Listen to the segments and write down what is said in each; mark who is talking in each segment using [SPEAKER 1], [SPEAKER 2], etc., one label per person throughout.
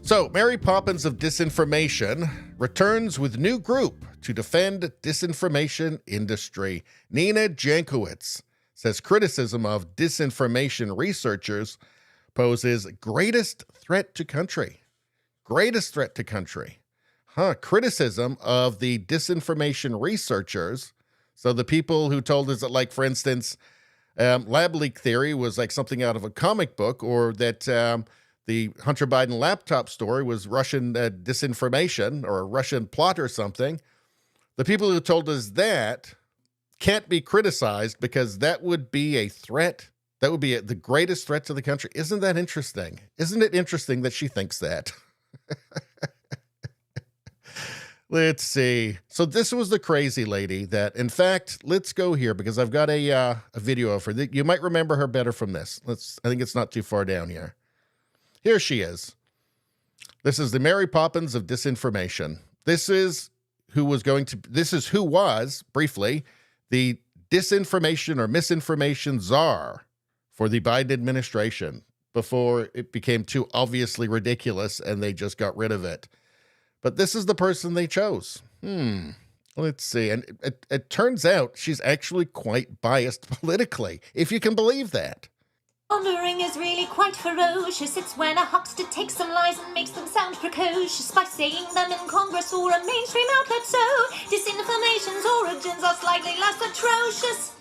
[SPEAKER 1] So, Mary Poppins of Disinformation returns with new group to defend disinformation industry. Nina Jankowicz says criticism of disinformation researchers poses greatest threat to country. Greatest threat to country. Criticism of the disinformation researchers. So the people who told us that, like, for instance, lab leak theory was like something out of a comic book, or that the Hunter Biden laptop story was Russian disinformation or a Russian plot or something. The people who told us that can't be criticized because that would be a threat. That would be the greatest threat to the country. Isn't that interesting? Isn't it interesting that she thinks that? Let's see. So this was the crazy lady that, in fact, let's go here because I've got a video of her. You might remember her better from this. I think it's not too far down here. Here she is. This is the Mary Poppins of Disinformation. This is who was, briefly, the disinformation or misinformation czar for the Biden administration before it became too obviously ridiculous and they just got rid of it. But this is the person they chose. Let's see. And it turns out she's actually quite biased politically, if you can believe that.
[SPEAKER 2] Laundering is really quite ferocious. It's when a huckster takes some lies and makes them sound precocious by saying them in Congress or a mainstream outlet. So disinformation's origins are slightly less atrocious.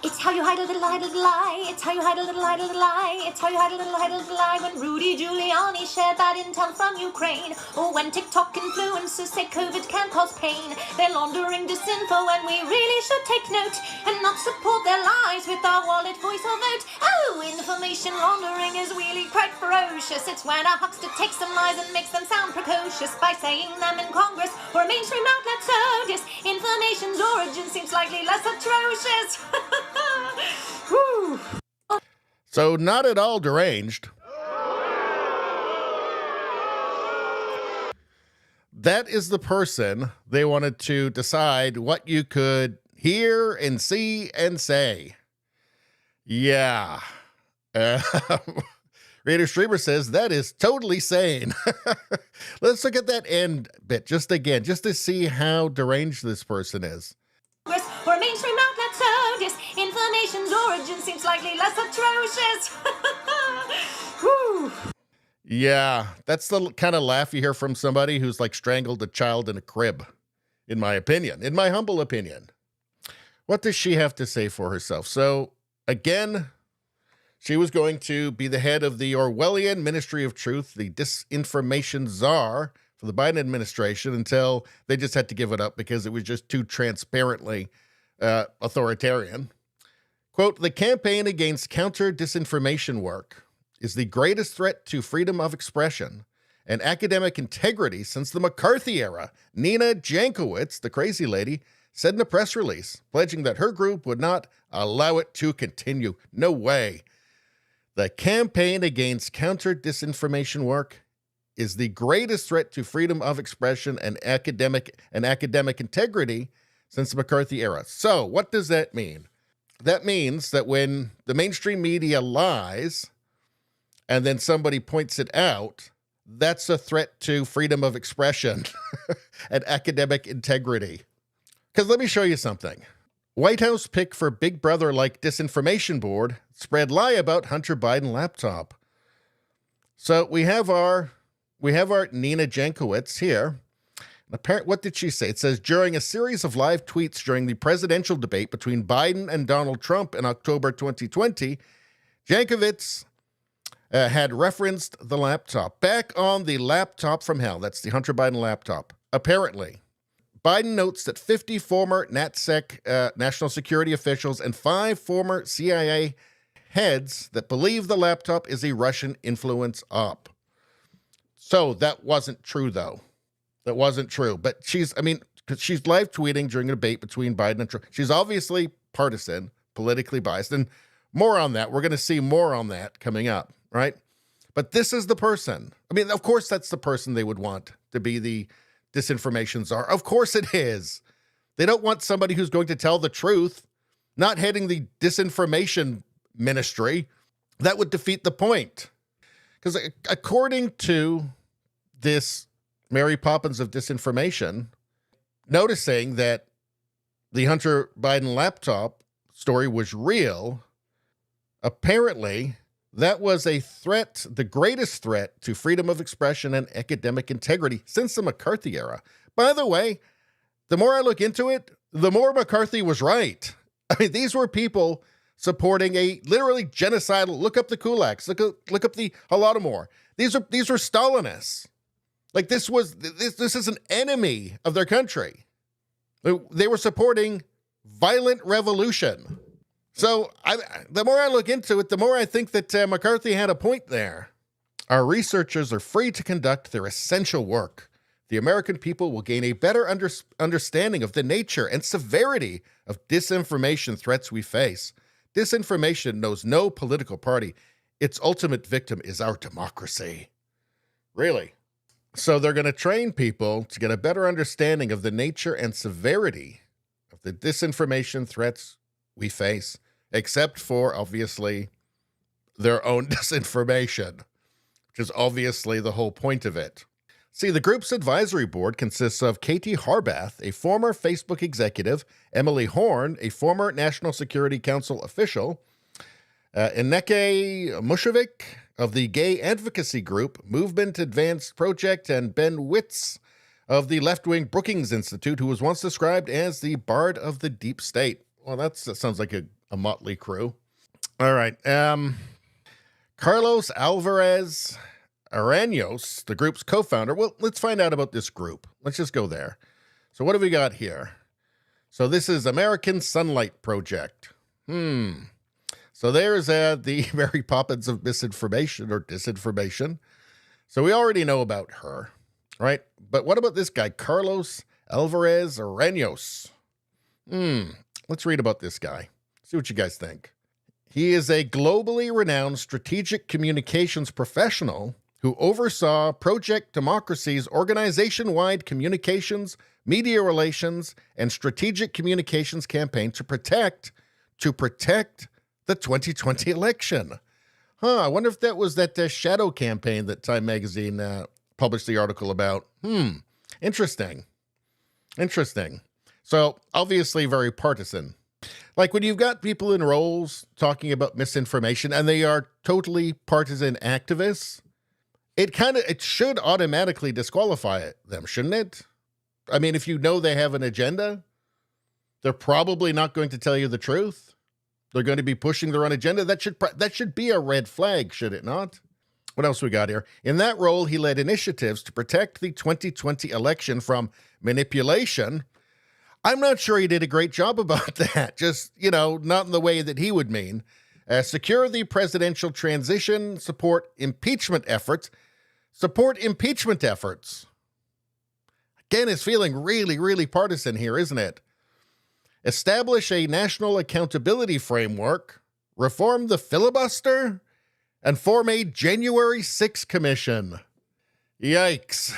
[SPEAKER 2] It's how you hide a little lie. It's how you hide a little lie. It's how you hide a little lie. When Rudy Giuliani shared bad intel from Ukraine, or when TikTok influencers say COVID can cause pain. They're laundering disinfo and we really should take note and not support their lies with our wallet, voice or vote. Oh, information laundering is really quite ferocious. It's when a huckster takes some lies and makes them sound precocious by saying them in Congress or a mainstream outlet. So disinformation's origin seems slightly less atrocious.
[SPEAKER 1] So not at all deranged. That is the person they wanted to decide what you could hear and see and say. Yeah. Raider Streamer says that is totally sane. Let's look at that end bit just again, just to see how deranged this person is.
[SPEAKER 2] Or a mainstream outlet, so disinformation's origin seems slightly less atrocious.
[SPEAKER 1] Yeah, that's the kind of laugh you hear from somebody who's like strangled a child in a crib, in my opinion, in my humble opinion. What does she have to say for herself? So, again, she was going to be the head of the Orwellian Ministry of Truth, the disinformation czar for the Biden administration, until they just had to give it up because it was just too transparently authoritarian. Quote, the campaign against counter-disinformation work is the greatest threat to freedom of expression and academic integrity since the McCarthy era. Nina Jankowicz, the crazy lady, said in a press release, pledging that her group would not allow it to continue. No way. The campaign against counter-disinformation work is the greatest threat to freedom of expression and academic integrity since the McCarthy era. So what does that mean? That means that when the mainstream media lies and then somebody points it out, that's a threat to freedom of expression and academic integrity. Because let me show you something. White House pick for Big Brother-like disinformation board spread lie about Hunter Biden laptop. So we have our Nina Jankowicz here. What did she say? It says, during a series of live tweets during the presidential debate between Biden and Donald Trump in October 2020, Jankowicz had referenced the laptop. Back on the laptop from hell, that's the Hunter Biden laptop. Apparently, Biden notes that 50 former NatSec national security officials and 5 former CIA heads that believe the laptop is a Russian influence op. So that wasn't true, though. That wasn't true. But she's live tweeting during a debate between Biden and Trump. She's obviously partisan, politically biased. And more on that. We're going to see more on that coming up, right? But this is the person. I mean, of course, that's the person they would want to be the disinformation czar. Of course it is. They don't want somebody who's going to tell the truth, not heading the disinformation ministry. That would defeat the point. Because according to this Mary Poppins of Disinformation, noticing that the Hunter Biden laptop story was real, apparently that was a threat, the greatest threat to freedom of expression and academic integrity since the McCarthy era. By the way, the more I look into it, the more McCarthy was right. I mean, these were people supporting a literally genocidal, look up the kulaks, look up the Holodomor. These are Stalinists. Like this is an enemy of their country. They were supporting violent revolution. So the more I look into it, the more I think that McCarthy had a point there. Our researchers are free to conduct their essential work. The American people will gain a better understanding of the nature and severity of disinformation threats we face. Disinformation knows no political party. Its ultimate victim is our democracy. Really? So they're going to train people to get a better understanding of the nature and severity of the disinformation threats we face, except for, obviously, their own disinformation, which is obviously the whole point of it. See, the group's advisory board consists of Katie Harbath, a former Facebook executive, Emily Horn, a former National Security Council official, Ineke Mushevik of the gay advocacy group Movement Advanced Project, and Ben Witz of the left-wing Brookings Institute, who was once described as the Bard of the Deep State. Well, that sounds like a motley crew. All right. Carlos Alvarez Araños, the group's co-founder. Well, let's find out about this group. Let's just go there. So what have we got here? So this is American Sunlight Project. So there's the Mary Poppins of misinformation or disinformation. So we already know about her, right? But what about this guy, Carlos Alvarez Araños? Let's read about this guy. See what you guys think. He is a globally renowned strategic communications professional who oversaw Project Democracy's organization-wide communications, media relations, and strategic communications campaign to protect the 2020 election. I wonder if that was that shadow campaign that Time Magazine published the article about. Interesting. So, obviously very partisan. Like when you've got people in roles talking about misinformation and they are totally partisan activists, it should automatically disqualify them, shouldn't it? I mean, if you know they have an agenda, they're probably not going to tell you the truth. They're going to be pushing their own agenda. That should be a red flag, should it not? What else we got here? In that role, he led initiatives to protect the 2020 election from manipulation. I'm not sure he did a great job about that. Just, not in the way that he would mean. Secure the presidential transition, support impeachment efforts. Again, it's feeling really, really partisan here, isn't it? Establish a national accountability framework, reform the filibuster, and form a January 6th commission. Yikes.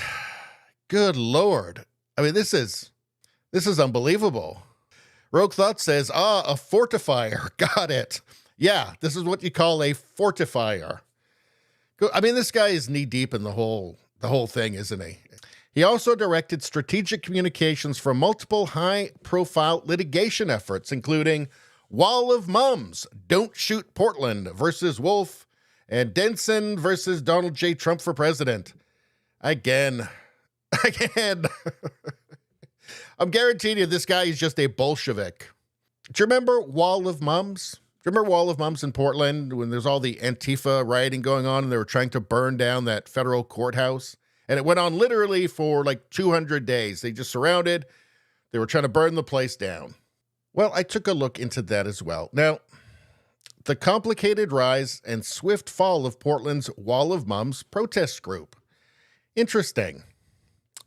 [SPEAKER 1] Good Lord. I mean, this is unbelievable. Rogue Thought says, a fortifier. Got it. Yeah, this is what you call a fortifier. I mean, this guy is knee-deep in the whole thing, isn't he? He also directed strategic communications for multiple high-profile litigation efforts, including Wall of Mums, Don't Shoot Portland versus Wolf, and Denson versus Donald J. Trump for president. Again. I'm guaranteeing you this guy is just a Bolshevik. Do you remember Wall of Mums? Do you remember Wall of Mums in Portland when there's all the Antifa rioting going on and they were trying to burn down that federal courthouse? And it went on literally for like 200 days. They just surrounded. They were trying to burn the place down. Well, I took a look into that as well. Now, the complicated rise and swift fall of Portland's Wall of Mums protest group. Interesting.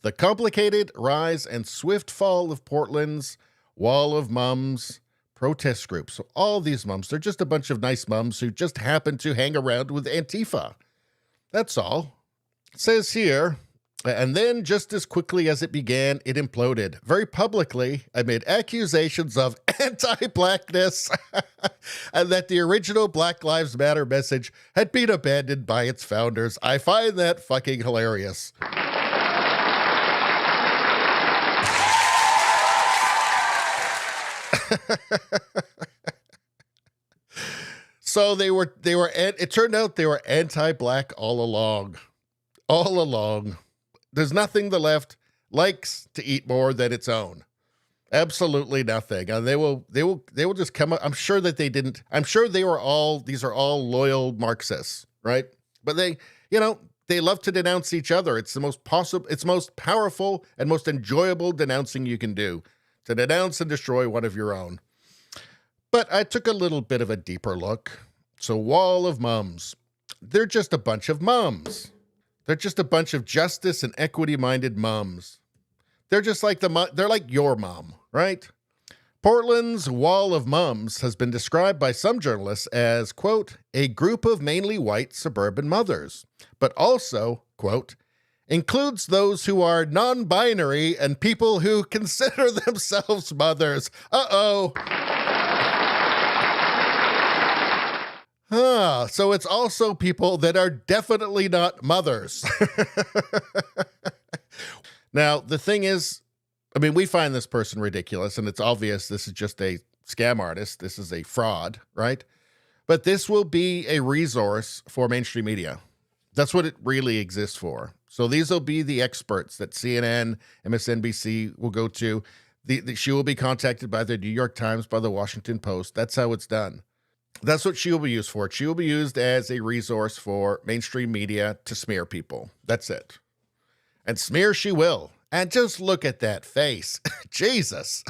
[SPEAKER 1] The complicated rise and swift fall of Portland's Wall of Mums protest group. So all these mums, they're just a bunch of nice mums who just happen to hang around with Antifa. That's all. It says here, And then, just as quickly as it began, it imploded very publicly amid accusations of anti-blackness and that the original Black Lives Matter message had been abandoned by its founders. I find that fucking hilarious. So it turned out they were anti-black all along. All along. There's nothing the left likes to eat more than its own. Absolutely nothing. And they will just come up. I'm sure these are all loyal Marxists, right? But they love to denounce each other. It's most powerful and most enjoyable denouncing you can do, to denounce and destroy one of your own. But I took a little bit of a deeper look. So wall of mums. They're just a bunch of mums. They're just a bunch of justice and equity-minded mums. They're just like they're like your mom, right? Portland's wall of mums has been described by some journalists as, quote, a group of mainly white suburban mothers, but also, quote, includes those who are non-binary and people who consider themselves mothers. Uh-oh. So it's also people that are definitely not mothers. Now, the thing is, I mean, we find this person ridiculous, and it's obvious this is just a scam artist. This is a fraud, right? But this will be a resource for mainstream media. That's what it really exists for. So these will be the experts that CNN, MSNBC will go to. She will be contacted by the New York Times, by the Washington Post. That's how it's done. That's what she will be used for. She will be used as a resource for mainstream media to smear people. That's it. And smear she will. And just look at that face. Jesus.